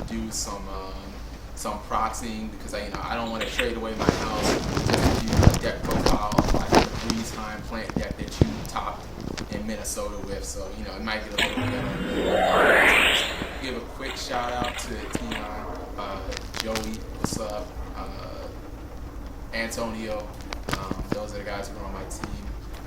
do some proxying because I don't want to trade away my house just to do a deck profile like the Breeze Time plant deck that you topped in Minnesota with. So it might get a little better. Give a quick shout out to Tina, Joey, what's up, Antonio. Those are the guys who are on my team.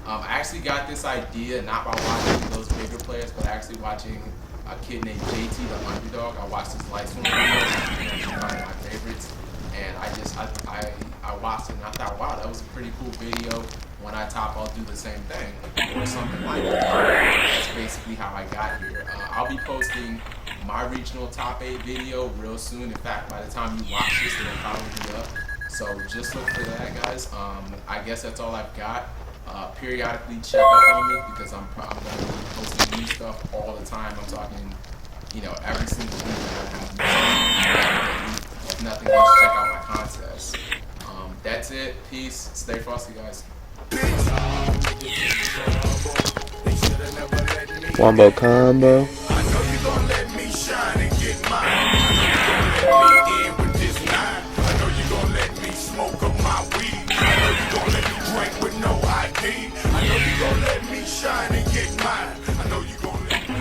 I actually got this idea not by watching those bigger players, but actually watching a kid named JT, the underdog. I watched his live swim video, one of my favorites, and I watched it and I thought, wow, that was a pretty cool video. When I top, I'll do the same thing or something like that. That's basically how I got here. I'll be posting my regional top 8 video real soon. In fact, by the time you watch this, it'll probably be up. So just look for that, guys. I guess that's all I've got. Periodically check up on me because I'm going to be posting new stuff all the time. I'm talking, every single week. If nothing else, check out my contests. That's it. Peace. Stay frosty, guys. Wombo combo. I know you gon' let me shine and get mine. I know you gon' let me in with this line. I know you gon' let me smoke up my weed. I know you gon' let me drink with no ID. I know you gon' let me shine and get mine. I know you gon' let me.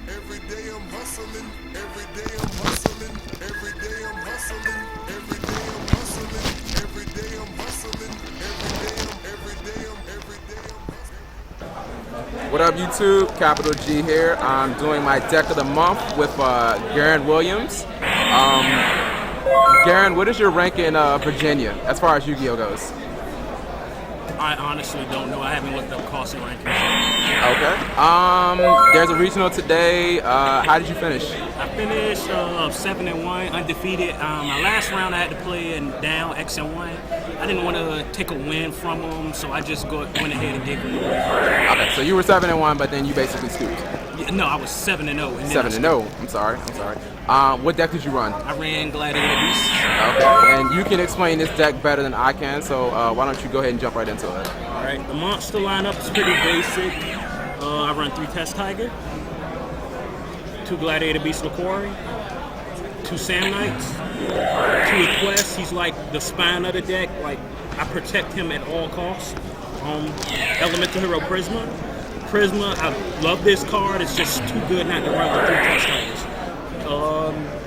Every day I'm hustling, every day I'm hustling, every day I'm hustling, every day I'm hustling, every day I'm hustling, every day I'm hustling. What up, YouTube? Capital G here. I'm doing my deck of the month with Garen Williams. Garen, what is your rank in Virginia as far as Yu-Gi-Oh goes? I honestly don't know. I haven't looked up cost and rankings. Okay. There's a regional today. How did you finish? I finished 7-1, undefeated. My last round I had to play in down X and 1. I didn't want to take a win from them, so I just went ahead and gave them away. Okay, so you were 7-1, but then you basically scooped. Yeah, no, I was 7-0. 7-0. I'm sorry. What deck did you run? I ran Gladiator Beast. Okay, and you can explain this deck better than I can, so why don't you go ahead and jump right into it? All right, the monster lineup is pretty basic. I run 3 Test Tiger, 2 Gladiator Beast Laquari, 2 Sam Knights, 2 Equests. He's like the spine of the deck. Like, I protect him at all costs. Elemental Hero Prisma. I love this card. It's just too good not to run with 3 Test Tigers.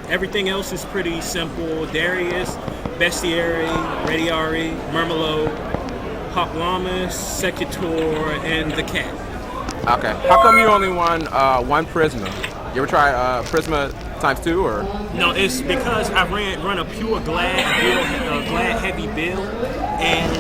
Everything else is pretty simple. Darius, Bestiary, Radiari, Murmelo, Hoplomys, Secutor, and the cat. Okay. How come you only won 1 Prisma? You ever try Prisma ×2 or? No, it's because I run a pure Glad build, Glad heavy build, and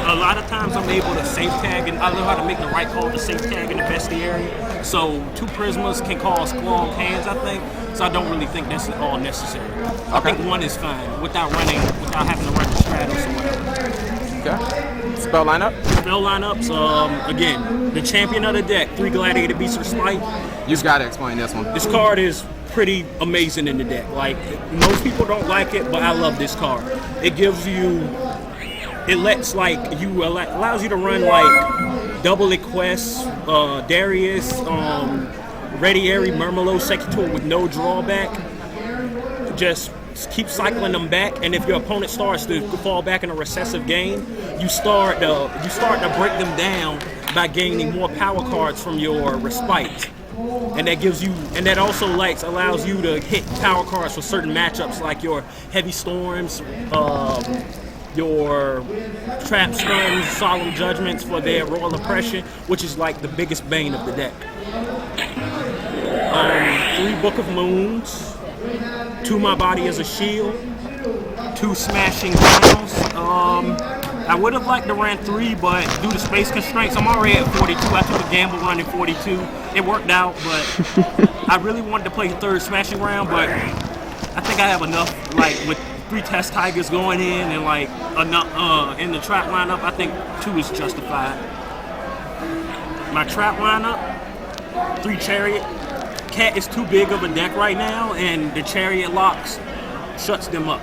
a lot of times I'm able to safe tag, and I know how to make the right call to safe tag in the Bestiary. So 2 Prismas can cause long hands, I think. So I don't really think that's all necessary. I think 1 is fine without having to run the Stratos or whatever. Okay. Spell lineup? Spell lineups, again, the champion of the deck, 3 Gladiator Beasts of Spite. You've got to explain this one. This card is pretty amazing in the deck. Like, most people don't like it, but I love this card. It gives you, allows you to run like double Equests, Darius, Radiary, Murmelo, Secutor with no drawback. Just keep cycling them back, and if your opponent starts to fall back in a recessive game, you start to break them down by gaining more power cards from your Respite. And that also allows you to hit power cards for certain matchups like your Heavy Storms, your trap stuns, solemn judgments for their royal oppression, which is like the biggest bane of the deck. 3 Book of Moons, 2 My Body as a Shield, 2 Smashing Grounds. I would have liked to run 3, but due to space constraints, I'm already at 42. I took a gamble running 42. It worked out, but I really wanted to play the 3rd Smashing Ground, but I think I have enough, like with 3 Test Tigers going in and like enough in the trap lineup. I think 2 is justified. My trap lineup: 3 Chariot. Cat is too big of a deck right now, and the Chariot locks shuts them up.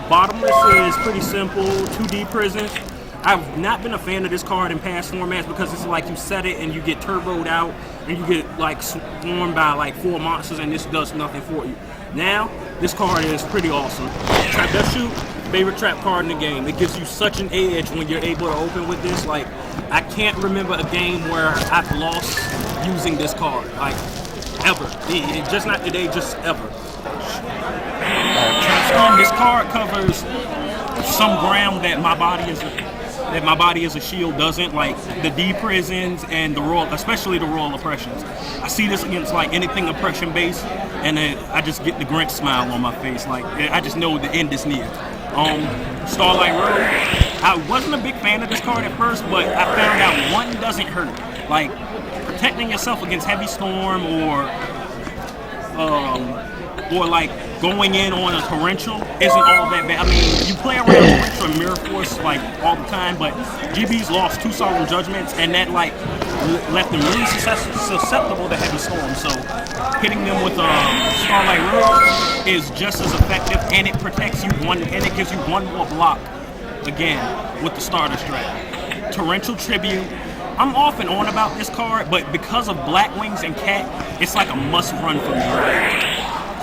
Bottomless is pretty simple. 2D Prisons. I've not been a fan of this card in past formats because it's like you set it and you get turboed out and you get like swarmed by like 4 monsters and this does nothing for you. Now, this card is pretty awesome. Trapdeshu, favorite trap card in the game. It gives you such an edge when you're able to open with this. Like, I can't remember a game where I've lost using this card. Like, ever. Just not today, just ever. Trapstun, this card covers some ground that my body as a shield doesn't, like the D prisons and the royal, especially the royal oppressions. I see this against like anything oppression based, and then I just get the Grinch smile on my face. Like I just know the end is near. Starlight Road. I wasn't a big fan of this card at first, but I found out 1 doesn't hurt. Like protecting yourself against Heavy Storm or like going in on a torrential isn't all that bad. I mean, you play around torrential and mirror force like all the time, but GB's lost 2 solemn judgments, and that like left them really susceptible to Heavy Storm. So hitting them with Starlight Road is just as effective, and it protects you and it gives you 1 more block again with the starter strat. Torrential Tribute. I'm off and on about this card, but because of Black Wings and Cat, it's like a must run for me.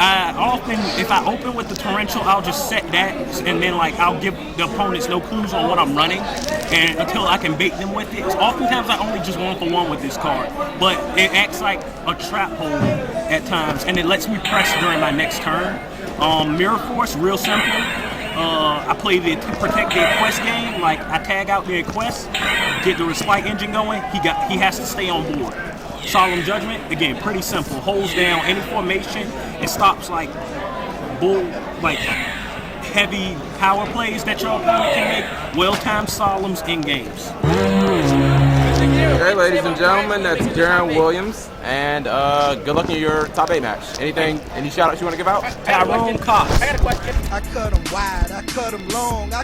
I often, if I open with the Torrential, I'll just set that, and then like I'll give the opponents no clues on what I'm running, and until I can bait them with it. Oftentimes I only just 1-for-1 with this card, but it acts like a trap hole at times, and it lets me press during my next turn. Mirror Force, real simple. I play the protect the quest game. Like I tag out the quest, get the Respite engine going. He has to stay on board. Solemn Judgment, again, pretty simple. Holds down any formation. It stops like heavy power plays that your opponent can make. Well-timed Solemns in games. Okay, ladies and gentlemen, that's Darren Williams, and good luck in your top 8 match. Any shout outs you want to give out? Tyrone Cox. I cut them wide, I cut them long,